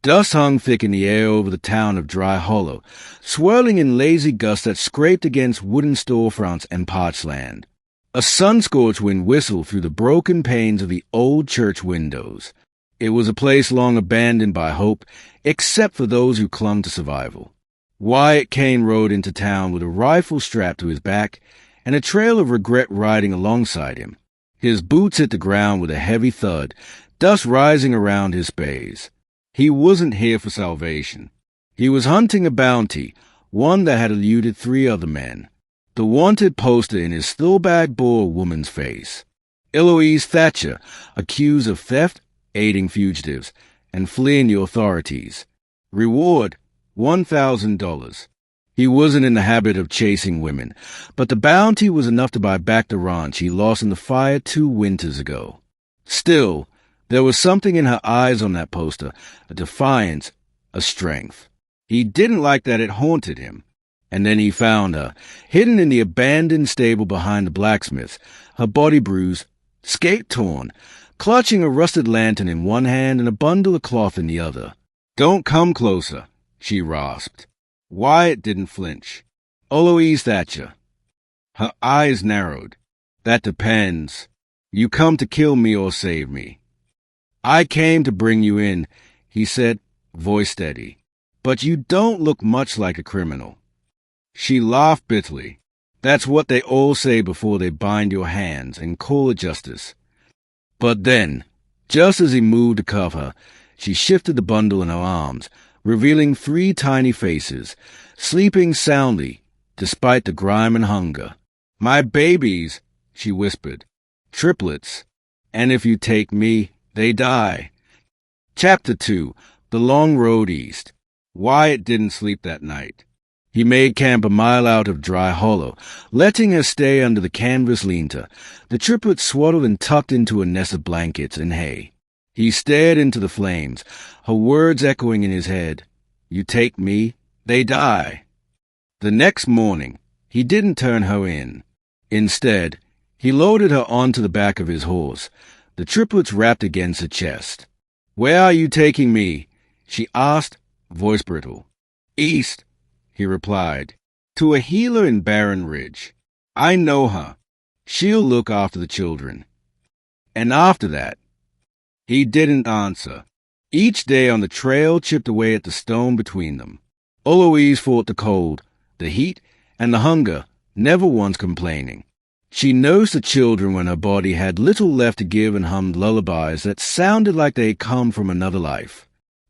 Dust hung thick in the air over the town of Dry Hollow, swirling in lazy gusts that scraped against wooden storefronts and parched land. A sun-scorched wind whistled through the broken panes of the old church windows. It was a place long abandoned by hope, except for those who clung to survival. Wyatt Kane rode into town with a rifle strapped to his back and a trail of regret riding alongside him. His boots hit the ground with a heavy thud, dust rising around his spays. He wasn't here for salvation. He was hunting a bounty, one that had eluded 3 other men. The wanted poster in his still bag bore a woman's face. Eloise Thatcher, accused of theft, aiding fugitives, and fleeing the authorities. Reward, $1,000. He wasn't in the habit of chasing women, but the bounty was enough to buy back the ranch he lost in the fire 2 winters ago. Still, there was something in her eyes on that poster, a defiance, a strength. He didn't like that it haunted him. And then he found her, hidden in the abandoned stable behind the blacksmith, her body bruised, skate torn, clutching a rusted lantern in one hand and a bundle of cloth in the other. "Don't come closer," she rasped. Wyatt didn't flinch. "Eloise Thatcher." Her eyes narrowed. "That depends. You come to kill me or save me." "I came to bring you in," he said, voice steady. "But you don't look much like a criminal." She laughed bitterly. "That's what they all say before they bind your hands and call it justice." But then, just as he moved to cuff her, she shifted the bundle in her arms, revealing 3 tiny faces, sleeping soundly, despite the grime and hunger. "My babies," she whispered. "Triplets. And if you take me, they die." Chapter 2. The Long Road East. Wyatt didn't sleep that night. He made camp a mile out of Dry Hollow, letting her stay under the canvas lean-to, the triplets swaddled and tucked into a nest of blankets and hay. He stared into the flames, her words echoing in his head. "You take me, they die." The next morning, he didn't turn her in. Instead, he loaded her onto the back of his horse, the triplets wrapped against her chest. "Where are you taking me?" she asked, voice brittle. "East," he replied, "to a healer in Barren Ridge. I know her. She'll look after the children." And after that, he didn't answer. Each day on the trail chipped away at the stone between them. Eloise fought the cold, the heat, and the hunger, never once complaining. She nursed the children when her body had little left to give and hummed lullabies that sounded like they had come from another life.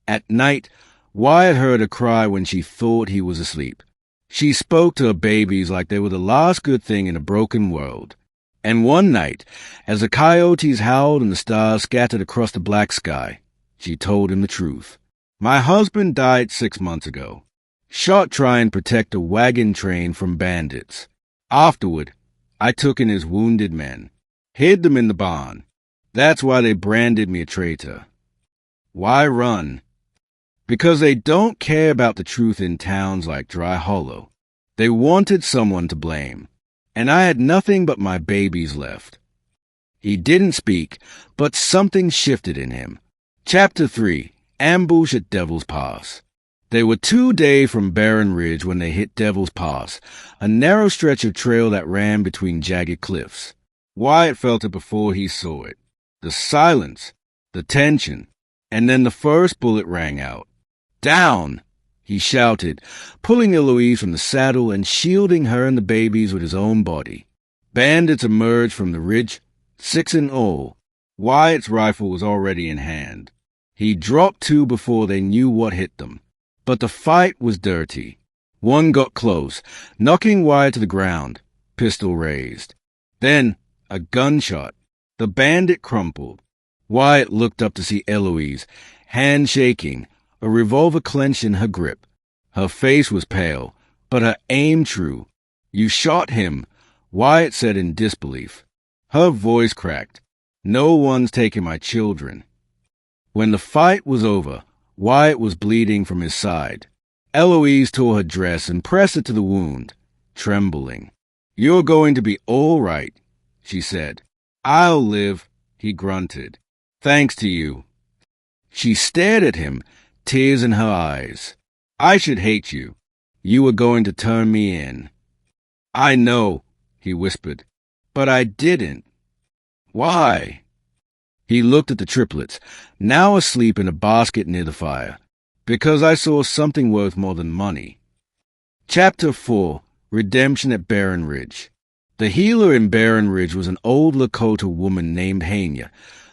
At night, Wyatt heard her cry when she thought he was asleep. She spoke to her babies like they were the last good thing in a broken world. And one night, as the coyotes howled and the stars scattered across the black sky, she told him the truth. "My husband died 6 months ago. Shot trying to protect a wagon train from bandits. Afterward, I took in his wounded men, hid them in the barn. That's why they branded me a traitor." Why run? Because they don't care about the truth in towns like Dry Hollow. They wanted someone to blame, and I had nothing but my babies left. He didn't speak, but something shifted in him. Chapter 3. Ambush at Devil's Pass. They were 2 days from Barren Ridge when they hit Devil's Pass, a narrow stretch of trail that ran between jagged cliffs. Wyatt felt it before he saw it. The silence, the tension, and then the first bullet rang out. "Down!" he shouted, pulling Eloise from the saddle and shielding her and the babies with his own body. Bandits emerged from the ridge, 6 in all. Wyatt's rifle was already in hand. He dropped 2 before they knew what hit them. But the fight was dirty. One got close, knocking Wyatt to the ground, pistol raised. Then, a gunshot. The bandit crumpled. Wyatt looked up to see Eloise, hand shaking, a revolver clenched in her grip. Her face was pale, but her aim true. "You shot him," Wyatt said in disbelief. Her voice cracked. "No one's taking my children." When the fight was over, Wyatt was bleeding from his side. Eloise tore her dress and pressed it to the wound, trembling. "You're going to be all right," she said. "I'll live," he grunted. "Thanks to you." She stared at him, tears in her eyes. "I should hate you. You were going to turn me in." "I know," he whispered, "but I didn't." "Why?" He looked at the triplets, now asleep in a basket near the fire. "Because I saw something worth more than money." Chapter 4. Redemption at Barren Ridge. The healer in Barren Ridge was an old Lakota woman named Hanya,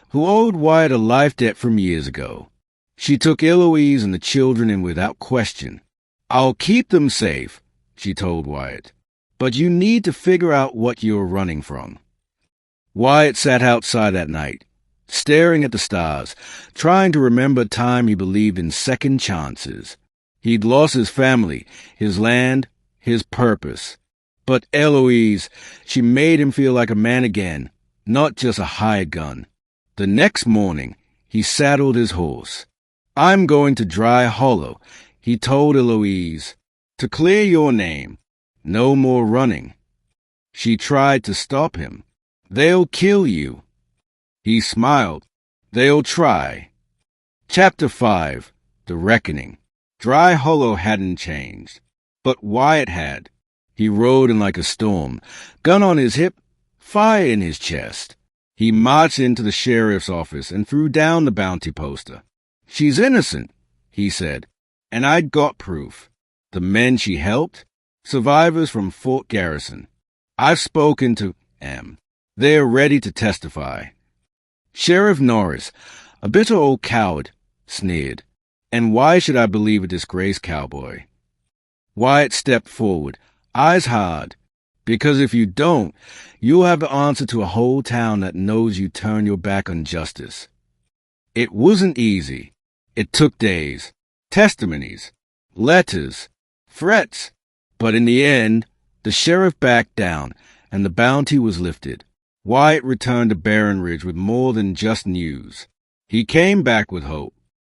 who owed Wyatt a life debt from years ago. She took Eloise and the children in without question. "I'll keep them safe," she told Wyatt, "but you need to figure out what you're running from." Wyatt sat outside that night, staring at the stars, trying to remember a time he believed in second chances. He'd lost his family, his land, his purpose. But Eloise, she made him feel like a man again, not just a hired gun. The next morning, he saddled his horse. "I'm going to Dry Hollow," he told Eloise, "to clear your name. No more running." She tried to stop him. "They'll kill you." He smiled. "They'll try." Chapter 5. The Reckoning. Dry Hollow hadn't changed, but Wyatt had. He rode in like a storm, gun on his hip, fire in his chest. He marched into the sheriff's office and threw down the bounty poster. "She's innocent," he said, "and I'd got proof. The men she helped, survivors from Fort Garrison. I've spoken to them. They're ready to testify." Sheriff Norris, a bitter old coward, sneered. "And why should I believe a disgraced cowboy?" Wyatt stepped forward, eyes hard. "Because if you don't, you'll have the answer to a whole town that knows you turned your back on justice." It wasn't easy. It took days, testimonies, letters, threats. But in the end, the sheriff backed down, and the bounty was lifted. Wyatt returned to Barren Ridge with more than just news. He came back with hope.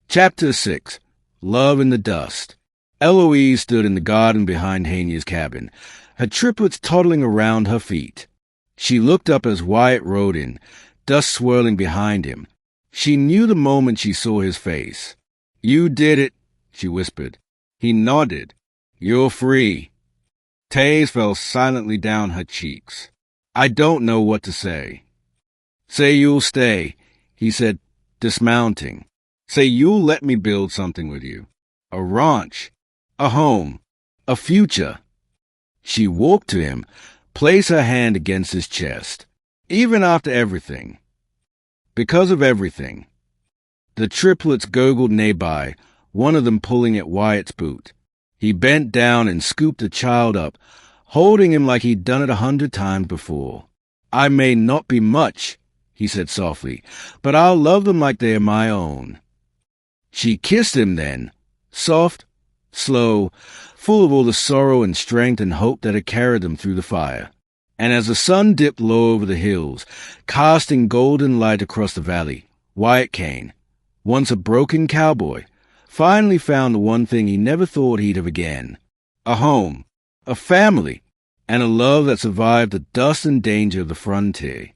Chapter 6. Love in the Dust. Eloise stood in the garden behind Hanya's cabin, her triplets toddling around her feet. She looked up as Wyatt rode in, dust swirling behind him. She knew the moment she saw his face. "You did it," she whispered. He nodded. "You're free." Tears fell silently down her cheeks. "I don't know what to say." "Say you'll stay," he said, dismounting. "Say you'll let me build something with you. A ranch, a home, a future." She walked to him, placed her hand against his chest. "Even after everything." Because of everything. The triplets gurgled nearby, one of them pulling at Wyatt's boot. He bent down and scooped the child up, holding him like he'd done it 100 times before. "I may not be much," he said softly, "but I'll love them like they're my own." She kissed him then, soft, slow, full of all the sorrow and strength and hope that had carried them through the fire. And as the sun dipped low over the hills, casting golden light across the valley, Wyatt Kane, once a broken cowboy, finally found the one thing he never thought he'd have again: a home, a family, and a love that survived the dust and danger of the frontier.